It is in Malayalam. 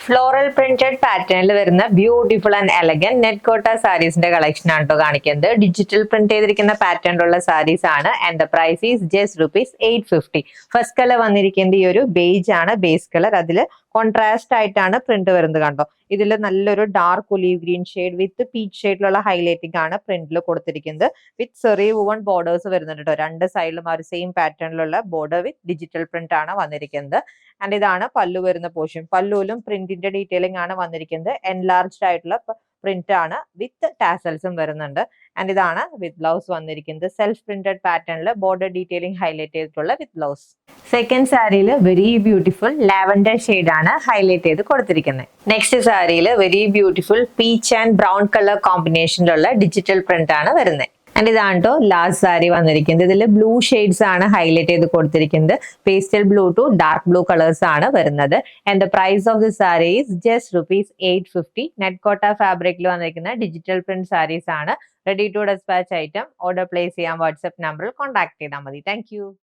ഫ്ലോറൽ പ്രിന്റഡ് പാറ്റേണിൽ വരുന്ന ബ്യൂട്ടിഫുൾ ആൻഡ് എലഗന്റ് നെറ്റ് കോട്ട സാരീസിന്റെ കളക്ഷൻ ആണ് കേട്ടോ കാണിക്കുന്നത്. ഡിജിറ്റൽ പ്രിന്റ് ചെയ്തിരിക്കുന്ന പാറ്റേണിലുള്ള സാരീസ് ആണ്. And the price is just ₹850. First colour വന്നിരിക്കുന്നത് ഈ ഒരു ബേജ് ആണ്, ബേസ് കളർ. അതിൽ കോൺട്രാസ്റ്റ് ആയിട്ടാണ് പ്രിന്റ് വരുന്നത് കണ്ടോ. ഇതിൽ നല്ലൊരു dark olive green shade with peach ഷെയ്ഡിലുള്ള ഹൈലൈറ്റിംഗ് ആണ് പ്രിന്റിൽ കൊടുത്തിരിക്കുന്നത്. വിത്ത് ചെറിയ വുവൺ ബോർഡേഴ്സ് വരുന്നുണ്ട് കേട്ടോ. രണ്ട് സൈഡിലും ആ ഒരു സെയിം പാറ്റേണിലുള്ള ബോർഡർ വിത്ത് ഡിജിറ്റൽ പ്രിന്റ് ആണ് വന്നിരിക്കുന്നത്. ആൻഡ് ഇതാണ് പല്ലു വരുന്ന പോർഷൻ. പല്ലുവിലും പ്രിന്റിന്റെ ഡീറ്റെയിലിംഗ് ആണ് വന്നിരിക്കുന്നത്. എൻലാർജ്ഡ് ആയിട്ടുള്ള പ്രിന്റ് ആണ് വിത്ത് ടാസൽസും വരുന്നുണ്ട്. ആൻഡ് ഇതാണ് വിത്ത് ബ്ലൗസ് വന്നിരിക്കുന്നത്. സെൽഫ് പ്രിന്റഡ് പാറ്റേണിൽ ബോർഡർ ഡീറ്റെയിലിംഗ് ഹൈലൈറ്റ് ചെയ്തിട്ടുള്ള വിത്ത് ബ്ലൗസ്. സെക്കൻഡ് സാരിയിൽ വെരി ബ്യൂട്ടിഫുൾ ലാവൻഡർ ഷെയ്ഡ് ആണ് ഹൈലൈറ്റ് ചെയ്ത് കൊടുത്തിരിക്കുന്നത്. നെക്സ്റ്റ് സാരിയിൽ very beautiful peach and brown colour കോമ്പിനേഷനിലുള്ള ഡിജിറ്റൽ പ്രിന്റ് ആണ് വരുന്നത്. ആൻഡ് ഇതാണ് കേട്ടോ ലാസ്റ്റ് സാരി വന്നിരിക്കുന്നത്. ഇതിൽ ബ്ലൂ ഷെയ്ഡ്സ് ആണ് ഹൈലൈറ്റ് ചെയ്ത് കൊടുത്തിരിക്കുന്നത്. Pastel blue to dark blue colours ആണ് വരുന്നത്. And the price of the sari is just ₹850. Net Kota ഫാബ്രിക്കിൽ വന്നിരിക്കുന്ന ഡിജിറ്റൽ പ്രിന്റ് സാരീസ് ആണ്. Ready to dispatch item. Order place ചെയ്യാൻ വാട്സ്ആപ്പ് നമ്പറിൽ കോൺടാക്ട് ചെയ്താൽ മതി. താങ്ക്